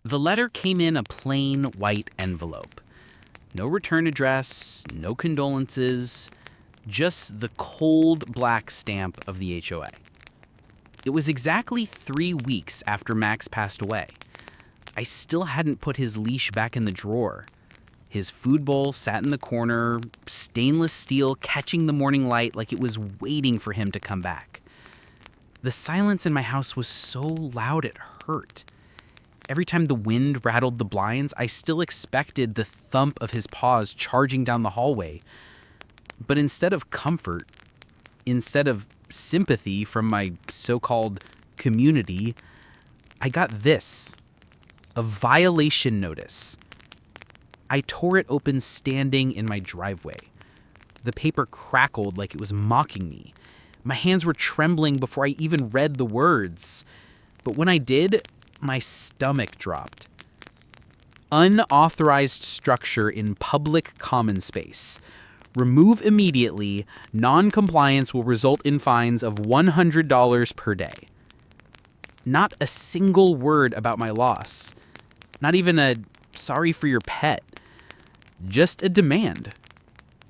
The letter came in a plain white envelope. No return address, no condolences, just the cold black stamp of the HOA. It was exactly 3 weeks after Max passed away. I still hadn't put his leash back in the drawer. His food bowl sat in the corner, stainless steel catching the morning light like it was waiting for him to come back. The silence in my house was so loud it hurt. Every time the wind rattled the blinds, I still expected the thump of his paws charging down the hallway. But instead of comfort, instead of sympathy from my so-called community, I got this, a violation notice. I tore it open standing in my driveway. The paper crackled like it was mocking me. My hands were trembling before I even read the words. But when I did, my stomach dropped. Unauthorized structure in public common space. Remove immediately. Non-compliance will result in fines of $100 per day. Not a single word about my loss. Not even a sorry for your pet. Just a demand.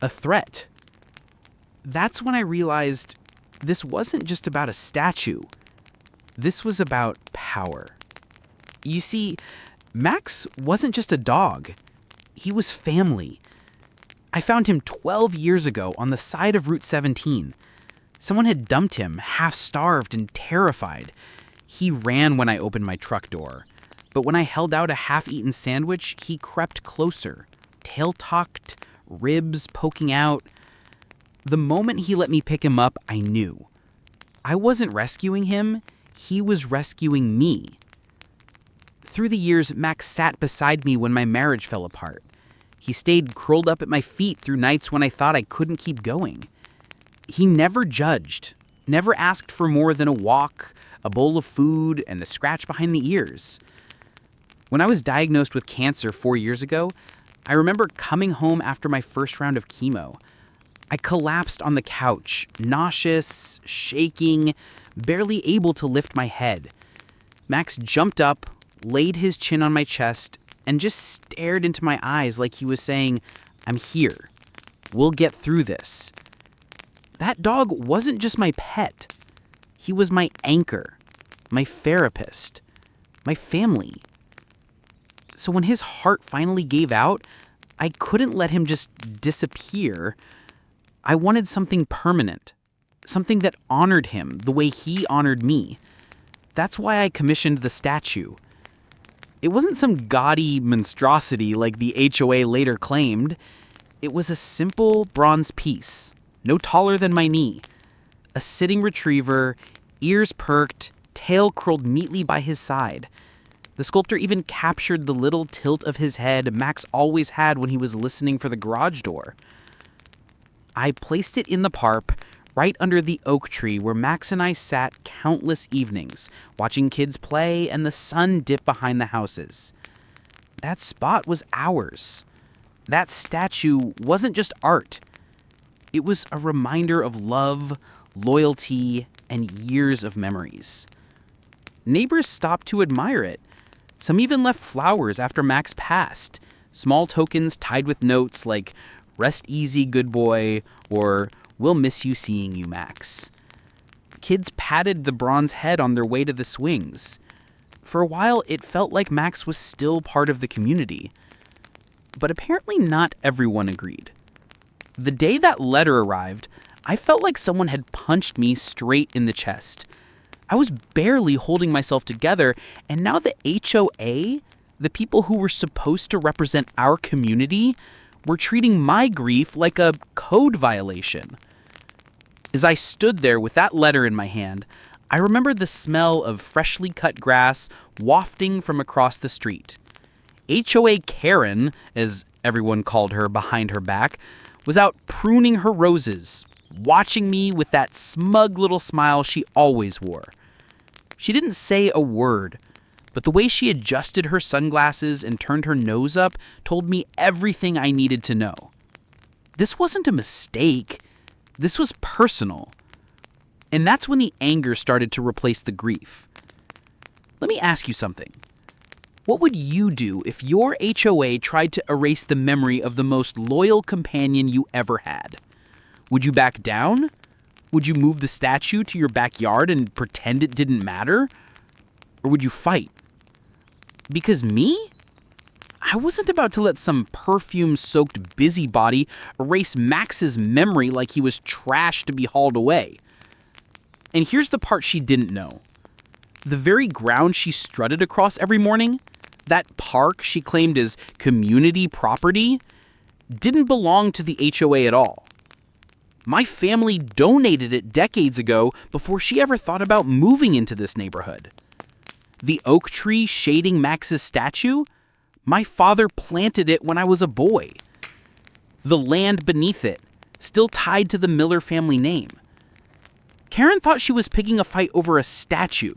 A threat. That's when I realized this wasn't just about a statue. This was about power. You see, Max wasn't just a dog. He was family. I found him 12 years ago on the side of Route 17. Someone had dumped him, half-starved and terrified. He ran when I opened my truck door. But when I held out a half-eaten sandwich, he crept closer, tail tucked, ribs poking out. The moment he let me pick him up, I knew. I wasn't rescuing him, he was rescuing me. Through the years, Max sat beside me when my marriage fell apart. He stayed curled up at my feet through nights when I thought I couldn't keep going. He never judged, never asked for more than a walk, a bowl of food, and a scratch behind the ears. When I was diagnosed with cancer 4 years ago, I remember coming home after my first round of chemo. I collapsed on the couch, nauseous, shaking, barely able to lift my head. Max jumped up, laid his chin on my chest, and just stared into my eyes like he was saying, "I'm here. We'll get through this." That dog wasn't just my pet. He was my anchor, my therapist, my family. So when his heart finally gave out, I couldn't let him just disappear. I wanted something permanent, something that honored him the way he honored me. That's why I commissioned the statue. It wasn't some gaudy monstrosity like the HOA later claimed. It was a simple bronze piece, no taller than my knee. A sitting retriever, ears perked, tail curled neatly by his side. The sculptor even captured the little tilt of his head Max always had when he was listening for the garage door. I placed it in the park, right under the oak tree where Max and I sat countless evenings, watching kids play and the sun dip behind the houses. That spot was ours. That statue wasn't just art. It was a reminder of love, loyalty, and years of memories. Neighbors stopped to admire it. Some even left flowers after Max passed, small tokens tied with notes like, "Rest easy, good boy," or "We'll miss you seeing you, Max." Kids patted the bronze head on their way to the swings. For a while, it felt like Max was still part of the community. But apparently not everyone agreed. The day that letter arrived, I felt like someone had punched me straight in the chest. I was barely holding myself together, and now the HOA, the people who were supposed to represent our community, were treating my grief like a code violation. As I stood there with that letter in my hand, I remembered the smell of freshly cut grass wafting from across the street. HOA Karen, as everyone called her behind her back, was out pruning her roses, watching me with that smug little smile she always wore. She didn't say a word, but the way she adjusted her sunglasses and turned her nose up told me everything I needed to know. This wasn't a mistake. This was personal. And that's when the anger started to replace the grief. Let me ask you something. What would you do if your HOA tried to erase the memory of the most loyal companion you ever had? Would you back down? Would you move the statue to your backyard and pretend it didn't matter? Or would you fight? Because me? I wasn't about to let some perfume-soaked busybody erase Max's memory like he was trash to be hauled away. And here's the part she didn't know. The very ground she strutted across every morning, that park she claimed as community property, didn't belong to the HOA at all. My family donated it decades ago before she ever thought about moving into this neighborhood. The oak tree shading Max's statue, my father planted it when I was a boy. The land beneath it, still tied to the Miller family name. Karen thought she was picking a fight over a statue.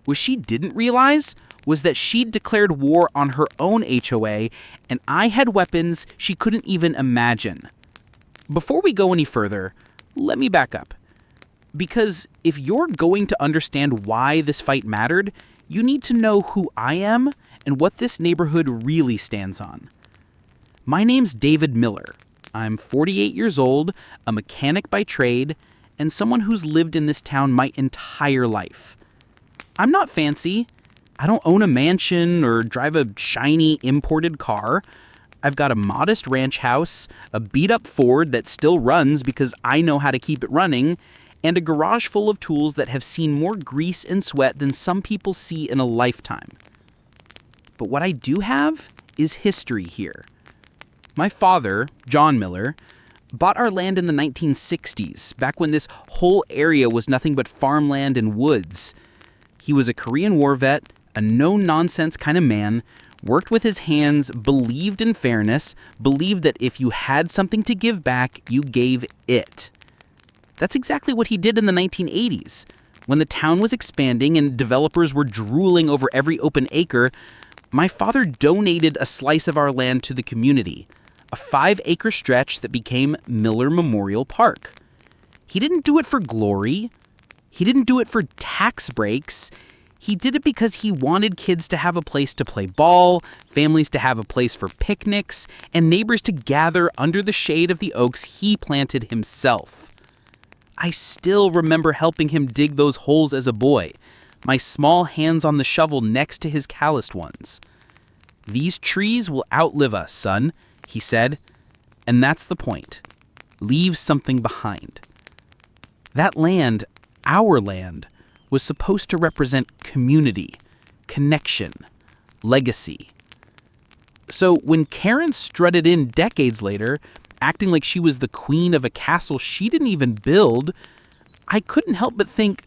What she didn't realize was that she'd declared war on her own HOA, and I had weapons she couldn't even imagine. Before we go any further, let me back up. Because if you're going to understand why this fight mattered, you need to know who I am and what this neighborhood really stands on. My name's David Miller. I'm 48 years old, a mechanic by trade, and someone who's lived in this town my entire life. I'm not fancy. I don't own a mansion or drive a shiny imported car. I've got a modest ranch house, a beat-up Ford that still runs because I know how to keep it running, and a garage full of tools that have seen more grease and sweat than some people see in a lifetime. But what I do have is history here. My father, John Miller, bought our land in the 1960s, back when this whole area was nothing but farmland and woods. He was a Korean War vet, a no-nonsense kind of man, worked with his hands, believed in fairness, believed that if you had something to give back, you gave it. That's exactly what he did in the 1980s. When the town was expanding and developers were drooling over every open acre, my father donated a slice of our land to the community, a 5-acre stretch that became Miller Memorial Park. He didn't do it for glory. He didn't do it for tax breaks. He did it because he wanted kids to have a place to play ball, families to have a place for picnics, and neighbors to gather under the shade of the oaks he planted himself. I still remember helping him dig those holes as a boy, my small hands on the shovel next to his calloused ones. "These trees will outlive us, son," he said, and that's the point. Leave something behind. That land, our land, was supposed to represent community, connection, legacy. So when Karen strutted in decades later, acting like she was the queen of a castle she didn't even build, I couldn't help but think,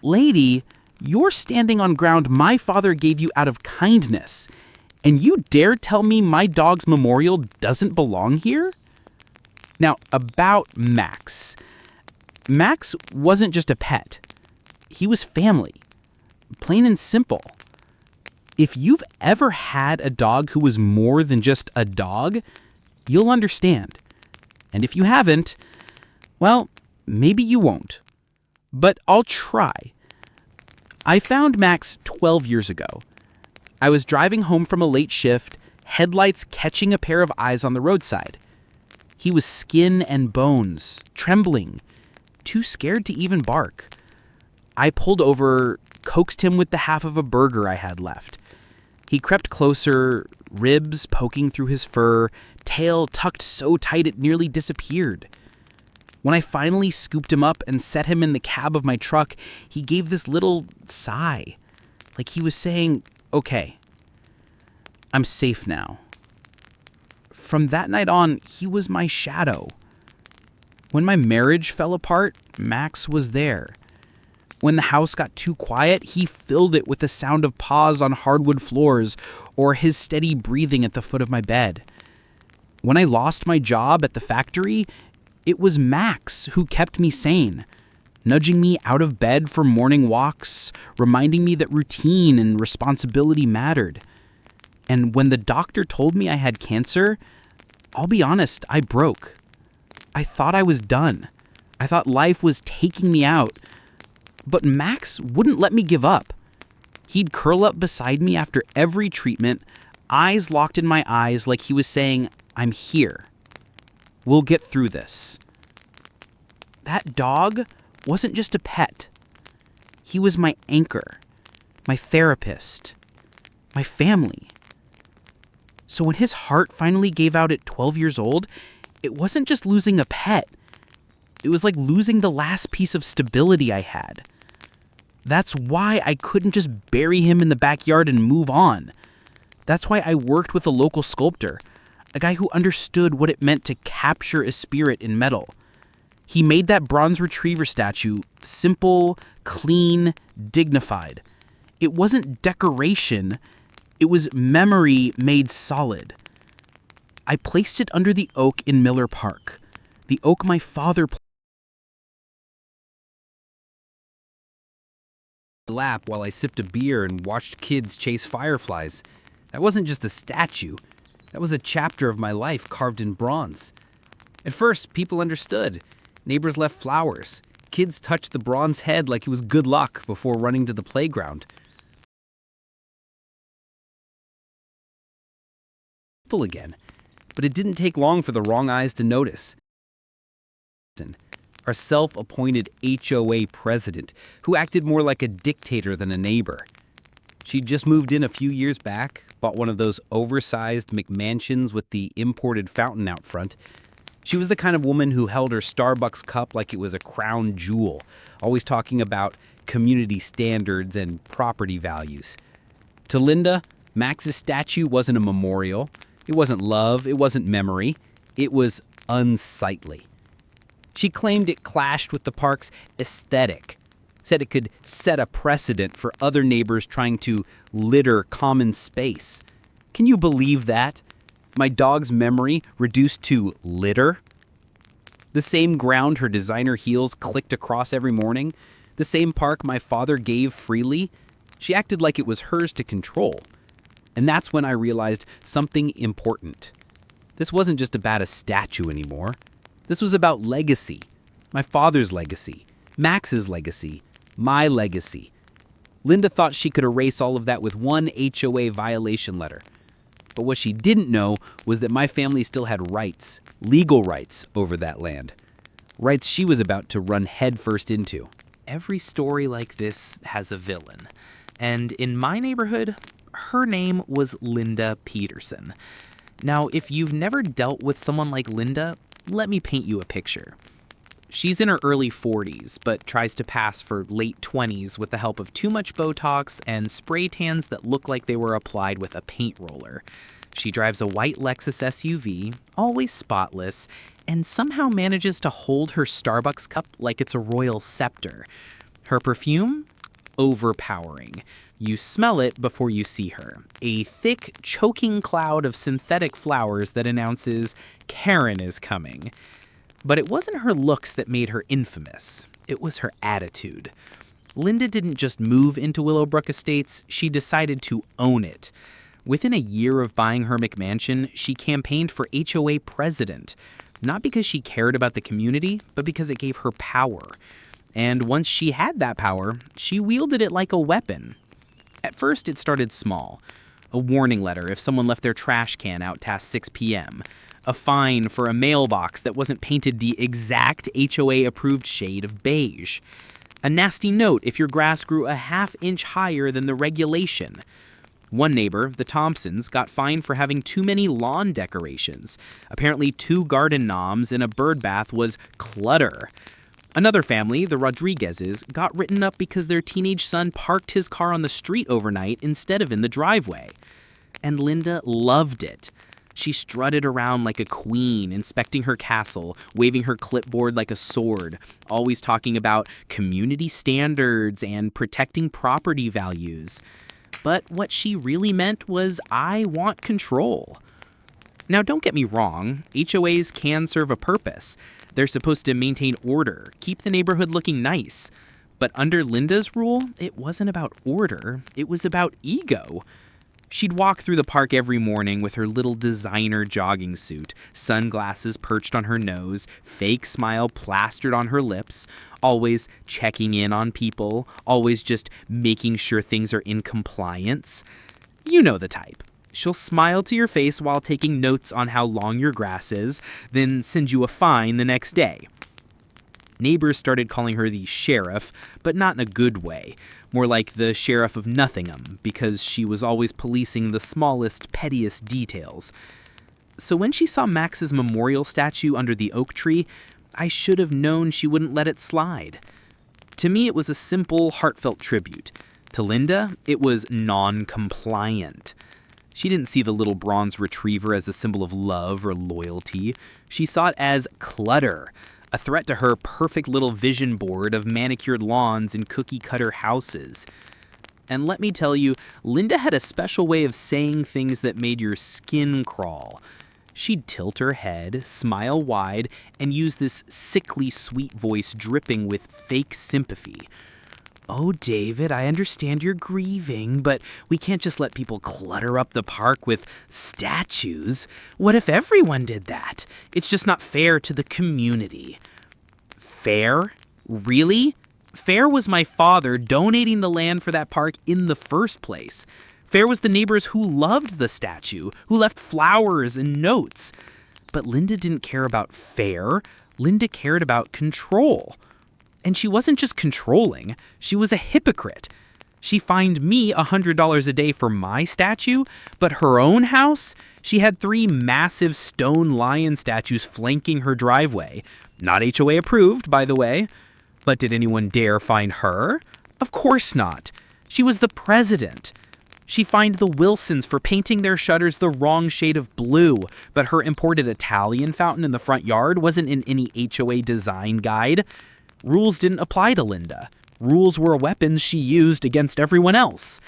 lady, you're standing on ground my father gave you out of kindness, and you dare tell me my dog's memorial doesn't belong here? Now, about Max. Max wasn't just a pet. He was family. Plain and simple. If you've ever had a dog who was more than just a dog, you'll understand. And if you haven't, well, maybe you won't. But I'll try. I found Max 12 years ago. I was driving home from a late shift, headlights catching a pair of eyes on the roadside. He was skin and bones, trembling, too scared to even bark. I pulled over, coaxed him with the half of a burger I had left. He crept closer, ribs poking through his fur, tail tucked so tight it nearly disappeared. When I finally scooped him up and set him in the cab of my truck, he gave this little sigh, like he was saying, "Okay, I'm safe now." From that night on, he was my shadow. When my marriage fell apart, Max was there. When the house got too quiet, he filled it with the sound of paws on hardwood floors or his steady breathing at the foot of my bed. When I lost my job at the factory, it was Max who kept me sane, nudging me out of bed for morning walks, reminding me that routine and responsibility mattered. And when the doctor told me I had cancer, I'll be honest, I broke. I thought I was done. I thought life was taking me out. But Max wouldn't let me give up. He'd curl up beside me after every treatment, eyes locked in my eyes like he was saying, "I'm here. We'll get through this." That dog wasn't just a pet. He was my anchor, my therapist, my family. So when his heart finally gave out at 12 years old, it wasn't just losing a pet. It was like losing the last piece of stability I had. That's why I couldn't just bury him in the backyard and move on. That's why I worked with a local sculptor, a guy who understood what it meant to capture a spirit in metal. He made that bronze retriever statue simple, clean, dignified. It wasn't decoration, it was memory made solid. I placed it under the oak in Miller Park, the oak my father planted in my lap while I sipped a beer and watched kids chase fireflies. That wasn't just a statue. That was a chapter of my life carved in bronze. At first, people understood. Neighbors left flowers. Kids touched the bronze head like it was good luck before running to the playground. Again, but it didn't take long for the wrong eyes to notice. Our self-appointed HOA president, who acted more like a dictator than a neighbor. She'd just moved in a few years back, bought one of those oversized McMansions with the imported fountain out front. She was the kind of woman who held her Starbucks cup like it was a crown jewel, always talking about community standards and property values. To Linda, Max's statue wasn't a memorial. It wasn't love. It wasn't memory. It was unsightly. She claimed it clashed with the park's aesthetic, said it could set a precedent for other neighbors trying to litter common space. Can you believe that? My dog's memory reduced to litter? The same ground her designer heels clicked across every morning? The same park my father gave freely? She acted like it was hers to control. And that's when I realized something important. This wasn't just about a statue anymore. This was about legacy. My father's legacy. Max's legacy. My legacy. Linda thought she could erase all of that with one HOA violation letter. But what she didn't know was that my family still had rights, legal rights, over that land. Rights she was about to run headfirst into. Every story like this has a villain. And in my neighborhood, her name was Linda Peterson. Now, if you've never dealt with someone like Linda, let me paint you a picture. She's in her early 40s, but tries to pass for late 20s with the help of too much Botox and spray tans that look like they were applied with a paint roller. She drives a white Lexus SUV, always spotless, and somehow manages to hold her Starbucks cup like it's a royal scepter. Her perfume? Overpowering. You smell it before you see her. A thick, choking cloud of synthetic flowers that announces Karen is coming. But it wasn't her looks that made her infamous. It was her attitude. Linda didn't just move into Willowbrook Estates, she decided to own it. Within a year of buying her McMansion, she campaigned for HOA president. Not because she cared about the community, but because it gave her power. And once she had that power, she wielded it like a weapon. At first, it started small. A warning letter if someone left their trash can out past 6 p.m., a fine for a mailbox that wasn't painted the exact HOA-approved shade of beige, a nasty note if your grass grew a half-inch higher than the regulation. One neighbor, the Thompsons, got fined for having too many lawn decorations. Apparently 2 garden gnomes and a bird bath was clutter. Another family, the Rodriguezes, got written up because their teenage son parked his car on the street overnight instead of in the driveway. And Linda loved it. She strutted around like a queen, inspecting her castle, waving her clipboard like a sword, always talking about community standards and protecting property values. But what she really meant was, I want control. Now, don't get me wrong, HOAs can serve a purpose. They're supposed to maintain order, keep the neighborhood looking nice. But under Linda's rule, it wasn't about order, it was about ego. She'd walk through the park every morning with her little designer jogging suit, sunglasses perched on her nose, fake smile plastered on her lips, always checking in on people, always just making sure things are in compliance. You know the type. She'll smile to your face while taking notes on how long your grass is, then send you a fine the next day. Neighbors started calling her the sheriff, but not in a good way. More like the sheriff of Nothingham, because she was always policing the smallest, pettiest details. So when she saw Max's memorial statue under the oak tree, I should have known she wouldn't let it slide. To me, it was a simple, heartfelt tribute. To Linda, it was non-compliant. She didn't see the little bronze retriever as a symbol of love or loyalty. She saw it as clutter, a threat to her perfect little vision board of manicured lawns and cookie-cutter houses. And let me tell you, Linda had a special way of saying things that made your skin crawl. She'd tilt her head, smile wide, and use this sickly sweet voice dripping with fake sympathy. "Oh, David, I understand you're grieving, but we can't just let people clutter up the park with statues. What if everyone did that? It's just not fair to the community." Fair? Really? Fair was my father donating the land for that park in the first place. Fair was the neighbors who loved the statue, who left flowers and notes. But Linda didn't care about fair. Linda cared about control. And she wasn't just controlling, she was a hypocrite. She fined me $100 a day for my statue, but her own house, she had 3 massive stone lion statues flanking her driveway. Not HOA approved, by the way. But did anyone dare fine her? Of course not. She was the president. She fined the Wilsons for painting their shutters the wrong shade of blue, but her imported Italian fountain in the front yard wasn't in any HOA design guide. Rules didn't apply to Linda. Rules were weapons she used against everyone else.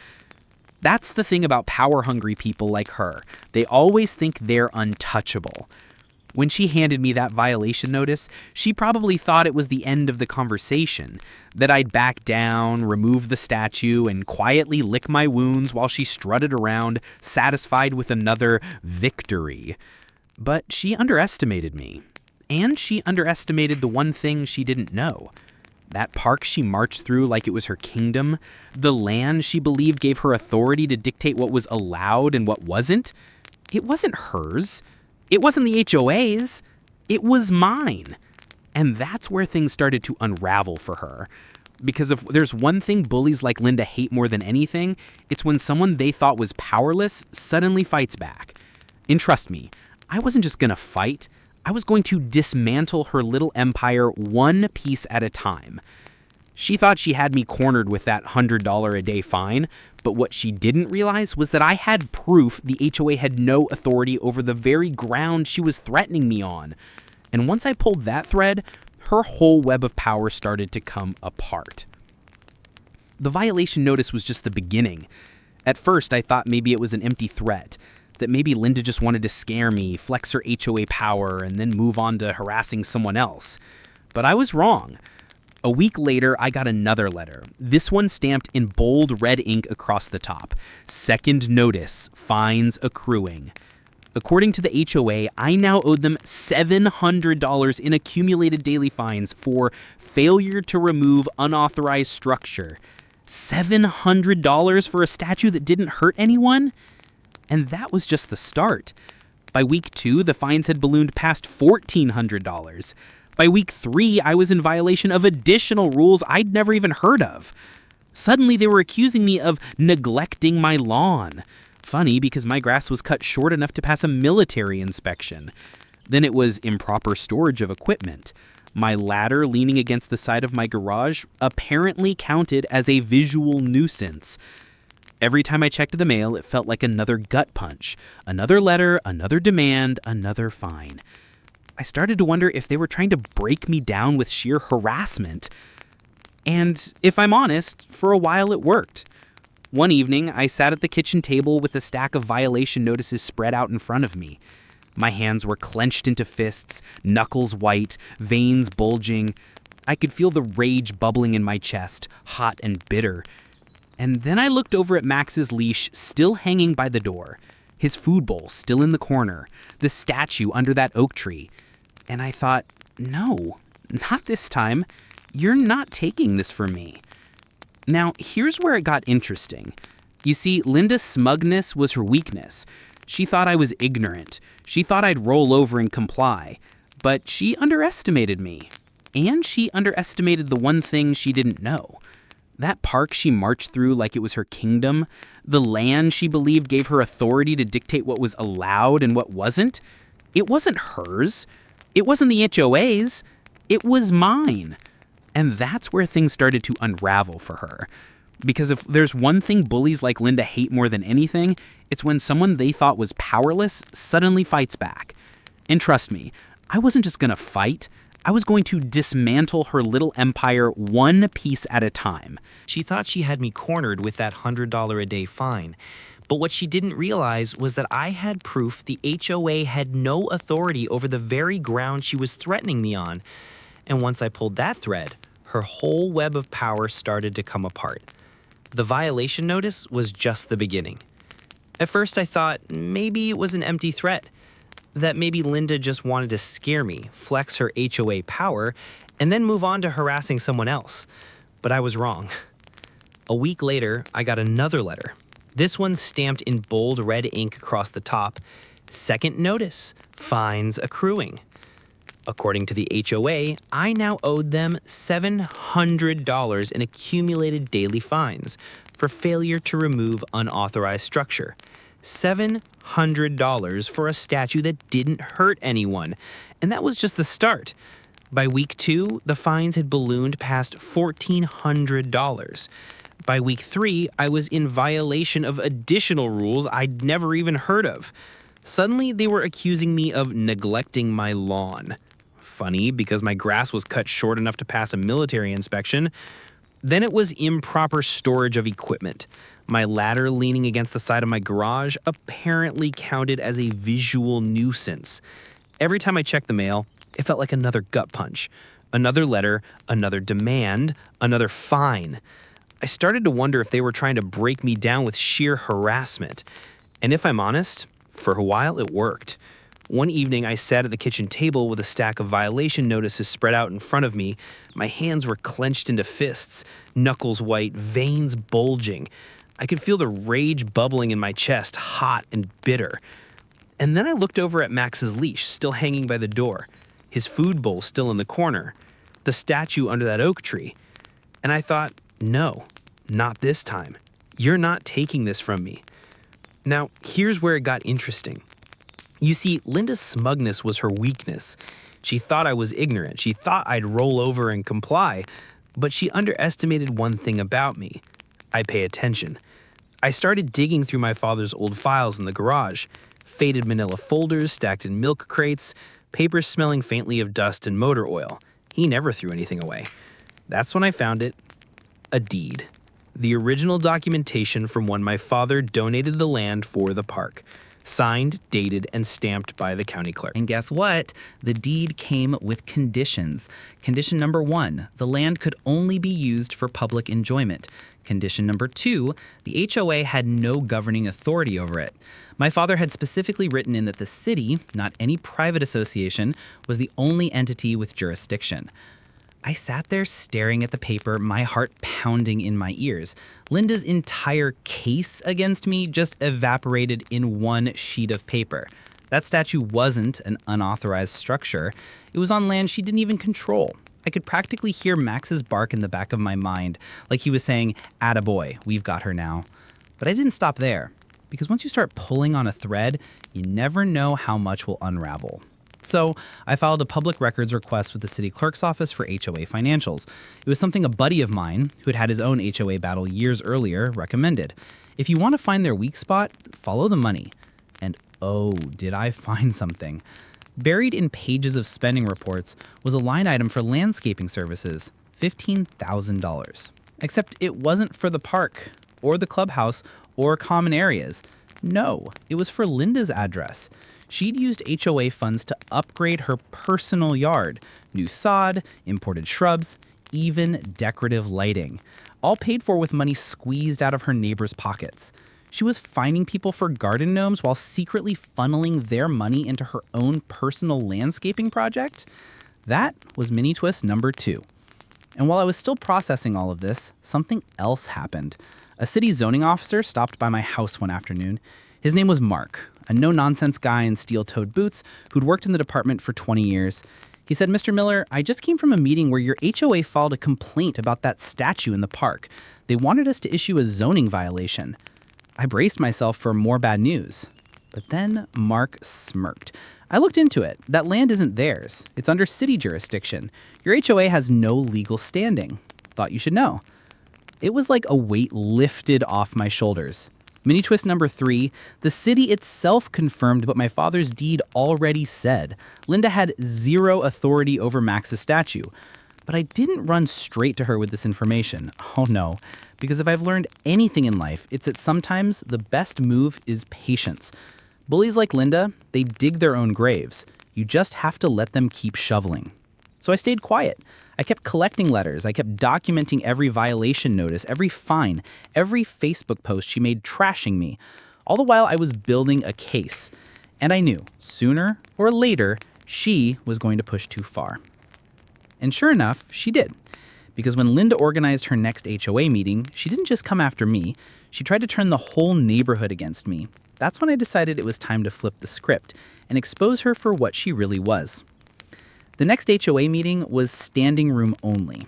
That's the thing about power-hungry people like her. They always think they're untouchable. When she handed me that violation notice, she probably thought it was the end of the conversation, that I'd back down, remove the statue, and quietly lick my wounds while she strutted around, satisfied with another victory. But she underestimated me. And she underestimated the one thing she didn't know. That park she marched through like it was her kingdom, the land she believed gave her authority to dictate what was allowed and what wasn't, it wasn't hers. It wasn't the HOA's. It was mine. And that's where things started to unravel for her. Because if there's one thing bullies like Linda hate more than anything, it's when someone they thought was powerless suddenly fights back. And trust me, I wasn't just going to fight. I was going to dismantle her little empire one piece at a time. She thought she had me cornered with that $100 a day fine, but what she didn't realize was that I had proof the HOA had no authority over the very ground she was threatening me on. And once I pulled that thread, her whole web of power started to come apart. The violation notice was just the beginning. At first, I thought maybe it was an empty threat, that maybe Linda just wanted to scare me, flex her HOA power, and then move on to harassing someone else. But I was wrong. A week later, I got another letter, this one stamped in bold red ink across the top. Second notice, fines accruing. According to the HOA, I now owed them $700 in accumulated daily fines for failure to remove unauthorized structure. $700 for a statue that didn't hurt anyone? And that was just the start. By week 2, the fines had ballooned past $1,400. By week 3, I was in violation of additional rules I'd never even heard of. Suddenly, they were accusing me of neglecting my lawn. Funny, because my grass was cut short enough to pass a military inspection. Then it was improper storage of equipment. My ladder leaning against the side of my garage apparently counted as a visual nuisance. Every time I checked the mail, it felt like another gut punch. Another letter, another demand, another fine. I started to wonder if they were trying to break me down with sheer harassment. And if I'm honest, for a while it worked. One evening, I sat at the kitchen table with a stack of violation notices spread out in front of me. My hands were clenched into fists, knuckles white, veins bulging. I could feel the rage bubbling in my chest, hot and bitter. And then I looked over at Max's leash still hanging by the door, his food bowl still in the corner, the statue under that oak tree. And I thought, no, not this time. You're not taking this from me. Now, here's where it got interesting. You see, Linda's smugness was her weakness. She thought I was ignorant. She thought I'd roll over and comply. But she underestimated me. And she underestimated the one thing she didn't know. That park she marched through like it was her kingdom, the land she believed gave her authority to dictate what was allowed and what wasn't, it wasn't hers. It wasn't the HOA's. It was mine. And that's where things started to unravel for her. Because if there's one thing bullies like Linda hate more than anything, it's when someone they thought was powerless suddenly fights back. And trust me, I wasn't just going to fight. I was going to dismantle her little empire one piece at a time. She thought she had me cornered with that $100 a day fine. But what she didn't realize was that I had proof the HOA had no authority over the very ground she was threatening me on. And once I pulled that thread, her whole web of power started to come apart. The violation notice was just the beginning. At first I thought maybe it was an empty threat, that maybe Linda just wanted to scare me, flex her HOA power, and then move on to harassing someone else. But I was wrong. A week later, I got another letter. This one stamped in bold red ink across the top. Second notice, fines accruing. According to the HOA, I now owed them $700 in accumulated daily fines for failure to remove unauthorized structure. $700 for a statue that didn't hurt anyone. And that was just the start. By week 2, the fines had ballooned past $1,400. By week 3, I was in violation of additional rules I'd never even heard of. Suddenly, they were accusing me of neglecting my lawn. Funny, because my grass was cut short enough to pass a military inspection. Then it was improper storage of equipment. My ladder leaning against the side of my garage apparently counted as a visual nuisance. Every time I checked the mail, it felt like another gut punch. Another letter, another demand, another fine. I started to wonder if they were trying to break me down with sheer harassment. And if I'm honest, for a while it worked. One evening, I sat at the kitchen table with a stack of violation notices spread out in front of me. My hands were clenched into fists, knuckles white, veins bulging. I could feel the rage bubbling in my chest, hot and bitter. And then I looked over at Max's leash, still hanging by the door, his food bowl still in the corner, the statue under that oak tree. And I thought, no, not this time. You're not taking this from me. Now, here's where it got interesting. You see, Linda's smugness was her weakness. She thought I was ignorant. She thought I'd roll over and comply. But she underestimated one thing about me. I pay attention. I started digging through my father's old files in the garage. Faded manila folders stacked in milk crates, papers smelling faintly of dust and motor oil. He never threw anything away. That's when I found it. A deed. The original documentation from when my father donated the land for the park. Signed, dated, and stamped by the county clerk. And guess what? The deed came with conditions. Condition number 1, the land could only be used for public enjoyment. Condition number 2, the HOA had no governing authority over it. My father had specifically written in that the city, not any private association, was the only entity with jurisdiction. I sat there staring at the paper, my heart pounding in my ears. Linda's entire case against me just evaporated in one sheet of paper. That statue wasn't an unauthorized structure. It was on land she didn't even control. I could practically hear Max's bark in the back of my mind, like he was saying, "Attaboy, we've got her now." But I didn't stop there, because once you start pulling on a thread, you never know how much will unravel. So I filed a public records request with the city clerk's office for HOA financials. It was something a buddy of mine, who had had his own HOA battle years earlier, recommended. If you want to find their weak spot, follow the money. And oh, did I find something. Buried in pages of spending reports was a line item for landscaping services, $15,000. Except it wasn't for the park, or the clubhouse, or common areas. No, it was for Linda's address. She'd used HOA funds to upgrade her personal yard, new sod, imported shrubs, even decorative lighting, all paid for with money squeezed out of her neighbors' pockets. She was fining people for garden gnomes while secretly funneling their money into her own personal landscaping project. That was mini twist number 2. And while I was still processing all of this, something else happened. A city zoning officer stopped by my house one afternoon. His name was Mark, a no-nonsense guy in steel-toed boots who'd worked in the department for 20 years. He said, "Mr. Miller, I just came from a meeting where your HOA filed a complaint about that statue in the park. They wanted us to issue a zoning violation." I braced myself for more bad news. But then Mark smirked. "I looked into it. That land isn't theirs. It's under city jurisdiction. Your HOA has no legal standing. Thought you should know." It was like a weight lifted off my shoulders. Mini twist number 3, the city itself confirmed what my father's deed already said. Linda had zero authority over Max's statue. But I didn't run straight to her with this information. Oh no, because if I've learned anything in life, it's that sometimes the best move is patience. Bullies like Linda, they dig their own graves. You just have to let them keep shoveling. So I stayed quiet. I kept collecting letters. I kept documenting every violation notice, every fine, every Facebook post she made trashing me. All the while I was building a case. And I knew, sooner or later, she was going to push too far. And sure enough, she did. Because when Linda organized her next HOA meeting, she didn't just come after me. She tried to turn the whole neighborhood against me. That's when I decided it was time to flip the script and expose her for what she really was. The next HOA meeting was standing room only.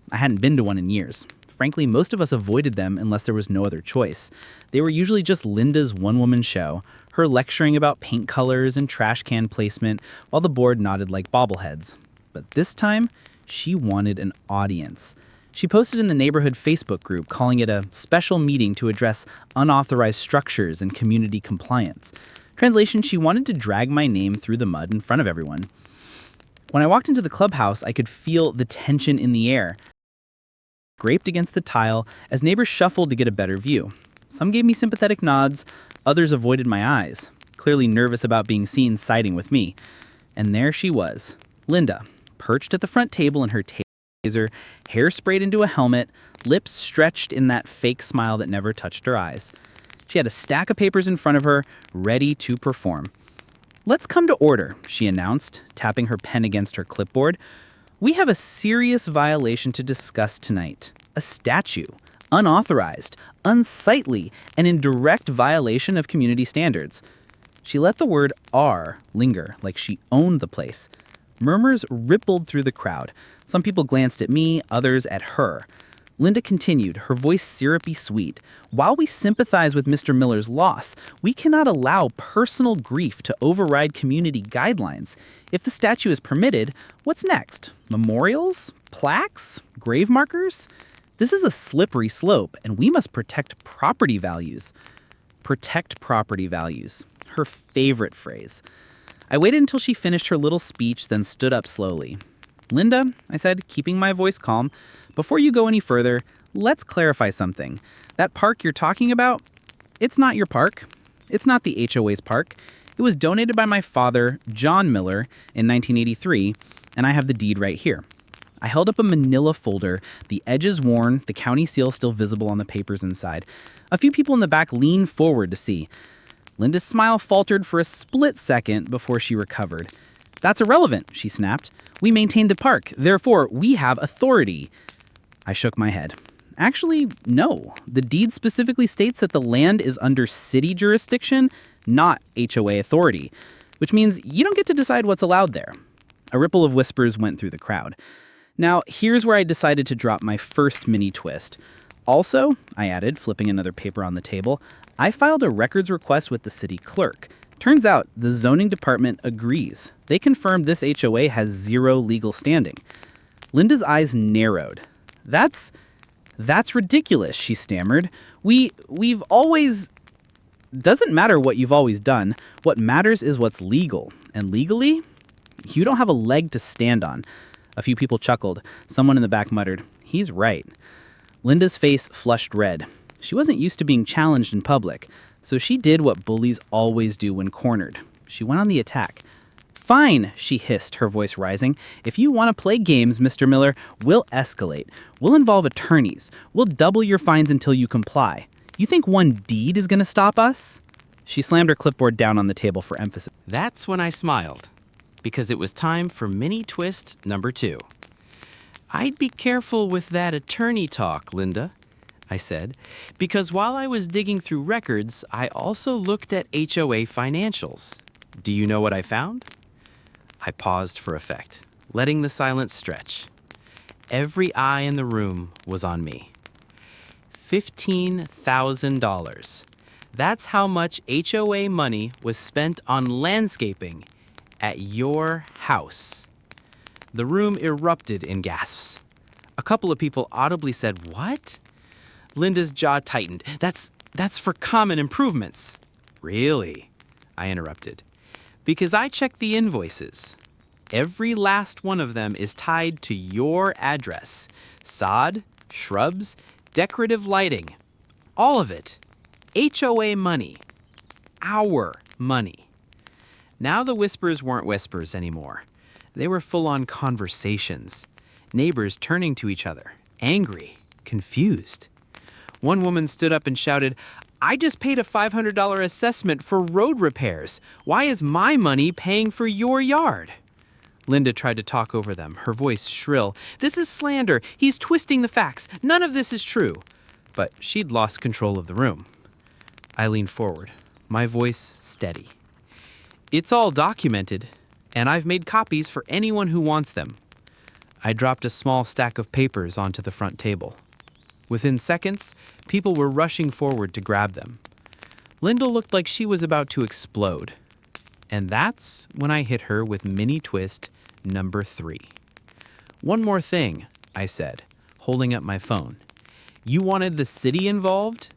I hadn't been to one in years. Frankly, most of us avoided them unless there was no other choice. They were usually just Linda's one-woman show, her lecturing about paint colors and trash can placement, while the board nodded like bobbleheads. But this time, she wanted an audience. She posted in the neighborhood Facebook group, calling it a special meeting to address unauthorized structures and community compliance. Translation, she wanted to drag my name through the mud in front of everyone. When I walked into the clubhouse, I could feel the tension in the air. Scraped against the tile as neighbors shuffled to get a better view. Some gave me sympathetic nods, others avoided my eyes, clearly nervous about being seen siding with me. And there she was, Linda, perched at the front table in her taser, hair sprayed into a helmet, lips stretched in that fake smile that never touched her eyes. She had a stack of papers in front of her, ready to perform. "Let's come to order," she announced, tapping her pen against her clipboard. "We have a serious violation to discuss tonight. A statue, unauthorized, unsightly, and in direct violation of community standards." She let the word "R" linger like she owned the place. Murmurs rippled through the crowd. Some people glanced at me, others at her. Linda continued, her voice syrupy sweet. "While we sympathize with Mr. Miller's loss, we cannot allow personal grief to override community guidelines. If the statue is permitted, what's next? Memorials? Plaques? Grave markers? This is a slippery slope, and we must protect property values." Protect property values. Her favorite phrase. I waited until she finished her little speech, then stood up slowly. "Linda," I said, keeping my voice calm, "before you go any further, let's clarify something. That park you're talking about, it's not your park. It's not the HOA's park. It was donated by my father, John Miller, in 1983, and I have the deed right here." I held up a manila folder, the edges worn, the county seal still visible on the papers inside. A few people in the back leaned forward to see. Linda's smile faltered for a split second before she recovered. "That's irrelevant," she snapped. "We maintain the park. Therefore, we have authority." I shook my head. Actually, no. The deed specifically states that the land is under city jurisdiction, not HOA authority, which means you don't get to decide what's allowed there. A ripple of whispers went through the crowd. Now, here's where I decided to drop my first mini twist. Also, I added, flipping another paper on the table, I filed a records request with the city clerk. Turns out the zoning department agrees. They confirmed this HOA has zero legal standing. Linda's eyes narrowed. That's ridiculous," she stammered. We've always... Doesn't matter what you've always done. What matters is what's legal. And legally, you don't have a leg to stand on. A few people chuckled. Someone in the back muttered, "He's right." Linda's face flushed red. She wasn't used to being challenged in public, so she did what bullies always do when cornered. She went on the attack. Fine, she hissed, her voice rising. If you want to play games, Mr. Miller, we'll escalate. We'll involve attorneys. We'll double your fines until you comply. You think one deed is going to stop us? She slammed her clipboard down on the table for emphasis. That's when I smiled, because it was time for mini twist number 2. I'd be careful with that attorney talk, Linda, I said, because while I was digging through records, I also looked at HOA financials. Do you know what I found? I paused for effect, letting the silence stretch. Every eye in the room was on me. $15,000. That's how much HOA money was spent on landscaping at your house. The room erupted in gasps. A couple of people audibly said, "What?" Linda's jaw tightened. That's for common improvements." "Really?" I interrupted. "Because I checked the invoices. Every last one of them is tied to your address. Sod, shrubs, decorative lighting. All of it. HOA money. Our money." Now the whispers weren't whispers anymore. They were full-on conversations. Neighbors turning to each other, angry, confused. One woman stood up and shouted, "I just paid a $500 assessment for road repairs. Why is my money paying for your yard?" Linda tried to talk over them, her voice shrill. "This is slander. He's twisting the facts. None of this is true." But she'd lost control of the room. I leaned forward, my voice steady. "It's all documented, and I've made copies for anyone who wants them." I dropped a small stack of papers onto the front table. Within seconds, people were rushing forward to grab them. Linda looked like she was about to explode. And that's when I hit her with mini twist number 3. "One more thing," I said, holding up my phone. "You wanted the city involved?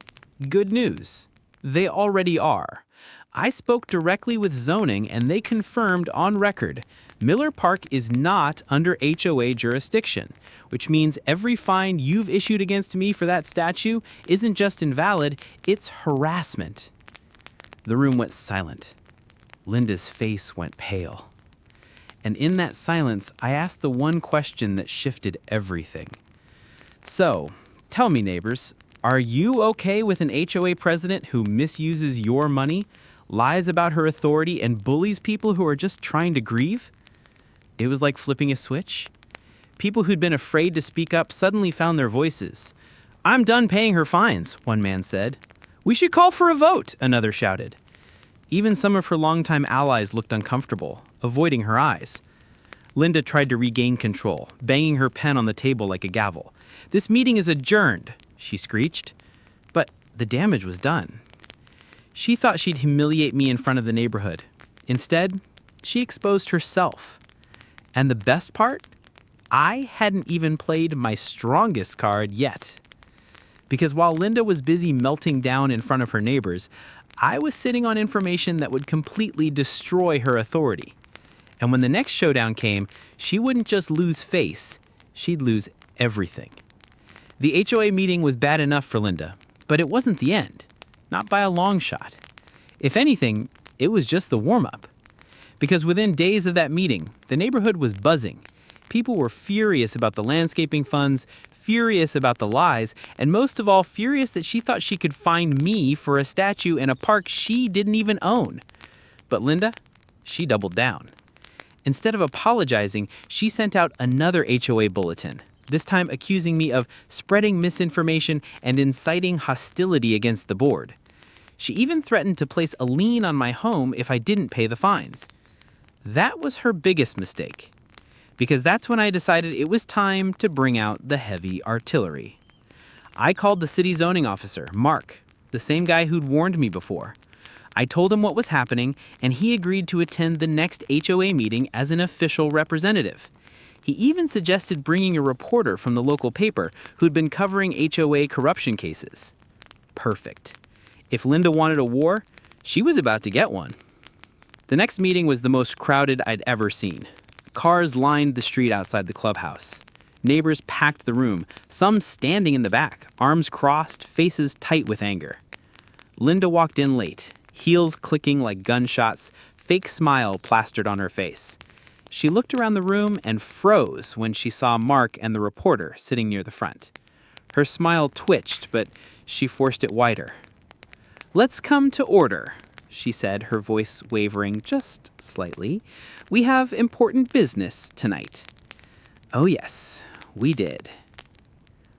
Good news. They already are. I spoke directly with zoning and they confirmed on record Miller Park is not under HOA jurisdiction, which means every fine you've issued against me for that statue isn't just invalid, it's harassment." The room went silent. Linda's face went pale. And in that silence, I asked the one question that shifted everything. "So, tell me, neighbors, are you okay with an HOA president who misuses your money, lies about her authority, and bullies people who are just trying to grieve?" It was like flipping a switch. People who'd been afraid to speak up suddenly found their voices. "I'm done paying her fines," one man said. "We should call for a vote," another shouted. Even some of her longtime allies looked uncomfortable, avoiding her eyes. Linda tried to regain control, banging her pen on the table like a gavel. "This meeting is adjourned," she screeched. But the damage was done. She thought she'd humiliate me in front of the neighborhood. Instead, she exposed herself. And the best part? I hadn't even played my strongest card yet. Because while Linda was busy melting down in front of her neighbors, I was sitting on information that would completely destroy her authority. And when the next showdown came, she wouldn't just lose face, she'd lose everything. The HOA meeting was bad enough for Linda, but it wasn't the end. Not by a long shot. If anything, it was just the warm-up. Because within days of that meeting, the neighborhood was buzzing. People were furious about the landscaping funds, furious about the lies, and most of all, furious that she thought she could fine me for a statue in a park she didn't even own. But Linda, she doubled down. Instead of apologizing, she sent out another HOA bulletin, this time accusing me of spreading misinformation and inciting hostility against the board. She even threatened to place a lien on my home if I didn't pay the fines. That was her biggest mistake, because that's when I decided it was time to bring out the heavy artillery. I called the city zoning officer, Mark, the same guy who'd warned me before. I told him what was happening, and he agreed to attend the next HOA meeting as an official representative. He even suggested bringing a reporter from the local paper who'd been covering HOA corruption cases. Perfect. If Linda wanted a war, she was about to get one. The next meeting was the most crowded I'd ever seen. Cars lined the street outside the clubhouse. Neighbors packed the room, some standing in the back, arms crossed, faces tight with anger. Linda walked in late, heels clicking like gunshots, fake smile plastered on her face. She looked around the room and froze when she saw Mark and the reporter sitting near the front. Her smile twitched, but she forced it wider. "Let's come to order," she said, her voice wavering just slightly. "We have important business tonight." Oh yes, we did.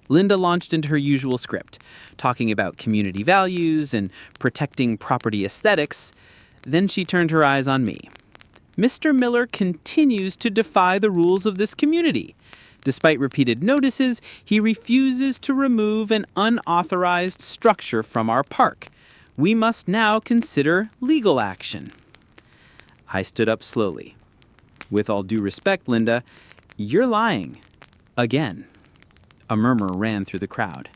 Linda launched into her usual script, talking about community values and protecting property aesthetics. Then she turned her eyes on me. "Mr. Miller continues to defy the rules of this community. Despite repeated notices, he refuses to remove an unauthorized structure from our park. We must now consider legal action." I stood up slowly. "With all due respect, Linda, you're lying. Again." A murmur ran through the crowd.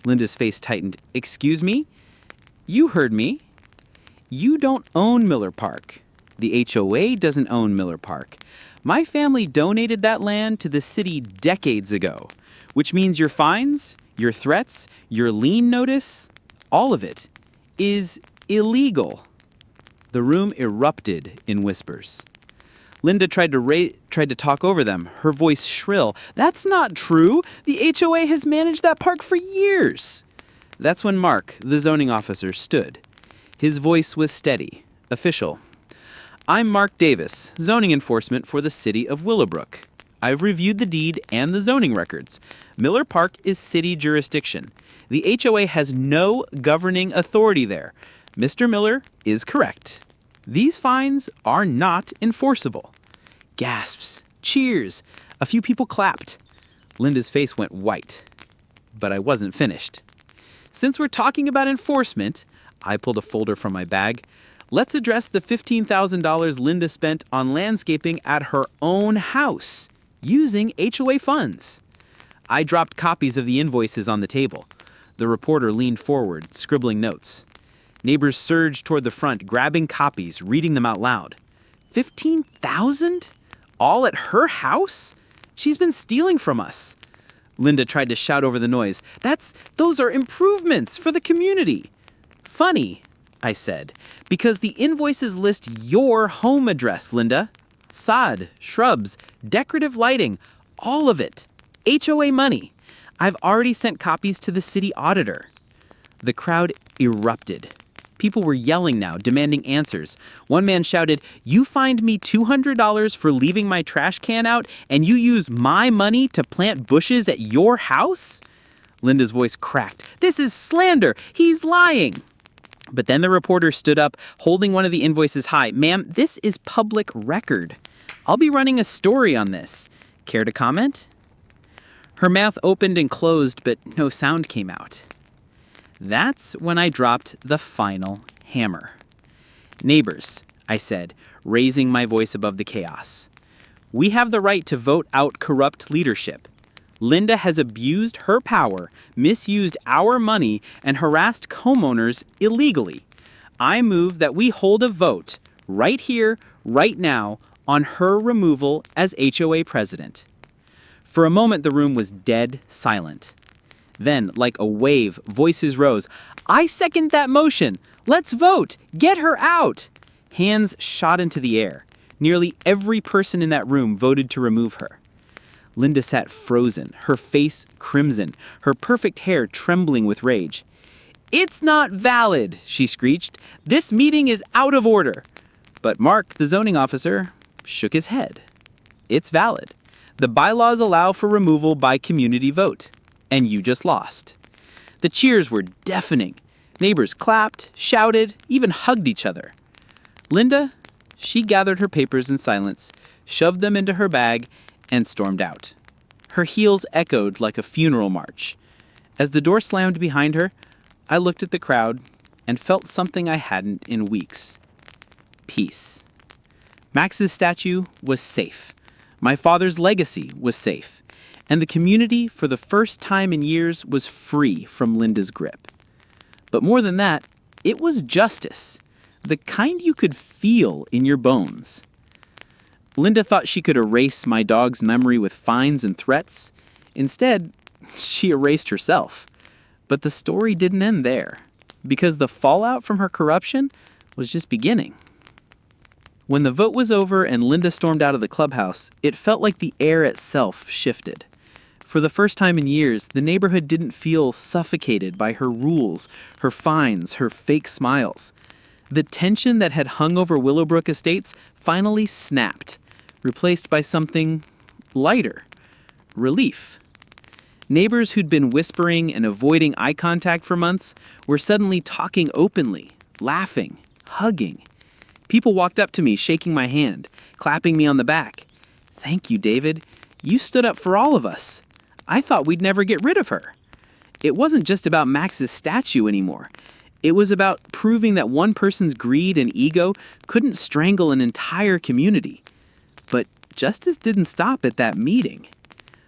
Linda's face tightened. "Excuse me? You heard me. You don't own Miller Park. The HOA doesn't own Miller Park. My family donated that land to the city decades ago, which means your fines, your threats, your lien notice, all of it is illegal." The room erupted in whispers. Linda tried to talk over them, her voice shrill. "That's not true. The HOA has managed that park for years." That's when Mark, the zoning officer, stood. His voice was steady, official. "I'm Mark Davis, zoning enforcement for the city of Willowbrook. I've reviewed the deed and the zoning records. Miller Park is city jurisdiction. The HOA has no governing authority there. Mr. Miller is correct. These fines are not enforceable." Gasps, cheers. A few people clapped. Linda's face went white. But I wasn't finished. "Since we're talking about enforcement," I pulled a folder from my bag, "let's address the $15,000 Linda spent on landscaping at her own house using HOA funds." I dropped copies of the invoices on the table. The reporter leaned forward, scribbling notes. Neighbors surged toward the front, grabbing copies, reading them out loud. 15,000? All at her house? She's been stealing from us. Linda tried to shout over the noise. Those are improvements for the community." "Funny," I said, "because the invoices list your home address, Linda. Sod, shrubs, decorative lighting, all of it. HOA money. I've already sent copies to the city auditor." The crowd erupted. People were yelling now, demanding answers. One man shouted, "You fined me $200 for leaving my trash can out, and you use my money to plant bushes at your house?" Linda's voice cracked. "This is slander. He's lying." But then the reporter stood up, holding one of the invoices high. "Ma'am, this is public record. I'll be running a story on this. Care to comment?" Her mouth opened and closed, but no sound came out. That's when I dropped the final hammer. "Neighbors," I said, raising my voice above the chaos, "we have the right to vote out corrupt leadership. Linda has abused her power, misused our money, and harassed homeowners illegally. I move that we hold a vote right here, right now, on her removal as HOA president." For a moment, the room was dead silent. Then, like a wave, voices rose. "I second that motion. Let's vote. Get her out." Hands shot into the air. Nearly every person in that room voted to remove her. Linda sat frozen, her face crimson, her perfect hair trembling with rage. "It's not valid," she screeched. "This meeting is out of order." But Mark, the zoning officer, shook his head. "It's valid. The bylaws allow for removal by community vote. And you just lost." The cheers were deafening. Neighbors clapped, shouted, even hugged each other. Linda, she gathered her papers in silence, shoved them into her bag, and stormed out. Her heels echoed like a funeral march. As the door slammed behind her, I looked at the crowd and felt something I hadn't in weeks. Peace. Max's statue was safe. My father's legacy was safe. And the community, for the first time in years, was free from Linda's grip. But more than that, it was justice, the kind you could feel in your bones. Linda thought she could erase my dog's memory with fines and threats. Instead, she erased herself. But the story didn't end there, because the fallout from her corruption was just beginning. When the vote was over and Linda stormed out of the clubhouse, it felt like the air itself shifted. For the first time in years, the neighborhood didn't feel suffocated by her rules, her fines, her fake smiles. The tension that had hung over Willowbrook Estates finally snapped, replaced by something lighter: relief. Neighbors who'd been whispering and avoiding eye contact for months were suddenly talking openly, laughing, hugging. People walked up to me, shaking my hand, clapping me on the back. "Thank you, David. You stood up for all of us. I thought we'd never get rid of her." It wasn't just about Max's statue anymore. It was about proving that one person's greed and ego couldn't strangle an entire community. But justice didn't stop at that meeting.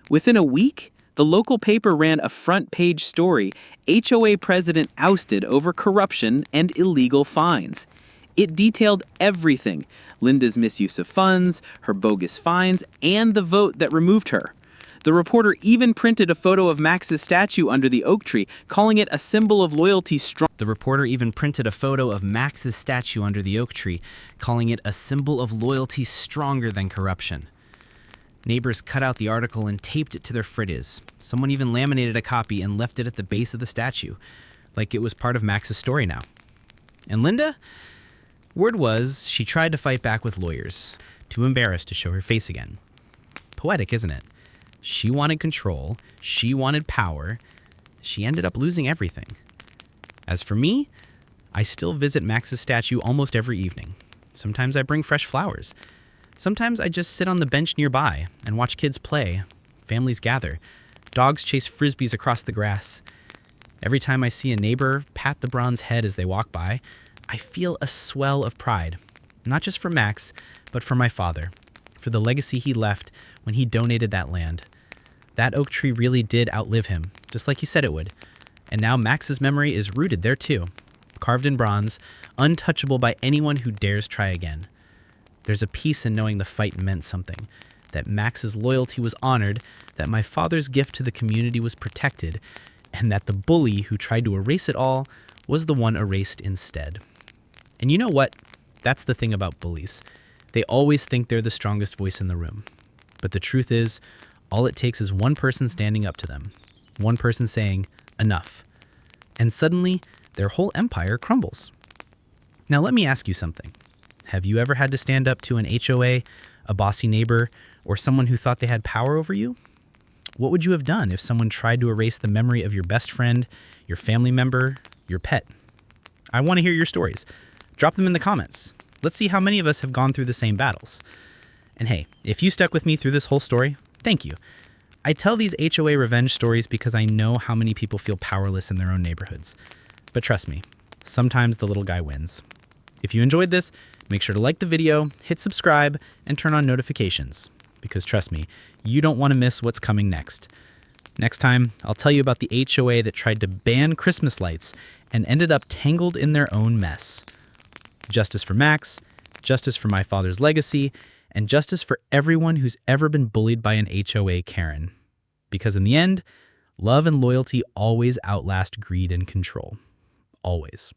Within a week, the local paper ran a front-page story: HOA president ousted over corruption and illegal fines. It detailed everything: Linda's misuse of funds, her bogus fines, and the vote that removed her. The reporter even printed a photo of Max's statue under the oak tree, calling it a symbol of loyalty stronger than corruption. Neighbors cut out the article and taped it to their fridges. Someone even laminated a copy and left it at the base of the statue, like it was part of Max's story now. And Linda? Word was she tried to fight back with lawyers, too embarrassed to show her face again. Poetic, isn't it? She wanted control. She wanted power. She ended up losing everything. As for me, I still visit Max's statue almost every evening. Sometimes I bring fresh flowers. Sometimes I just sit on the bench nearby and watch kids play, families gather, dogs chase frisbees across the grass. Every time I see a neighbor pat the bronze head as they walk by, I feel a swell of pride, not just for Max, but for my father, for the legacy he left when he donated that land. That oak tree really did outlive him, just like he said it would. And now Max's memory is rooted there too, carved in bronze, untouchable by anyone who dares try again. There's a peace in knowing the fight meant something, that Max's loyalty was honored, that my father's gift to the community was protected, and that the bully who tried to erase it all was the one erased instead. And you know what? That's the thing about bullies. They always think they're the strongest voice in the room. But the truth is, all it takes is one person standing up to them, one person saying, "Enough." And suddenly, their whole empire crumbles. Now let me ask you something. Have you ever had to stand up to an HOA, a bossy neighbor, or someone who thought they had power over you? What would you have done if someone tried to erase the memory of your best friend, your family member, your pet? I want to hear your stories. Drop them in the comments. Let's see how many of us have gone through the same battles. And hey, if you stuck with me through this whole story, thank you. I tell these HOA revenge stories because I know how many people feel powerless in their own neighborhoods. But trust me, sometimes the little guy wins. If you enjoyed this, make sure to like the video, hit subscribe, and turn on notifications. Because trust me, you don't want to miss what's coming next. Next time, I'll tell you about the HOA that tried to ban Christmas lights and ended up tangled in their own mess. Justice for Max, justice for my father's legacy, and justice for everyone who's ever been bullied by an HOA Karen. Because in the end, love and loyalty always outlast greed and control. Always.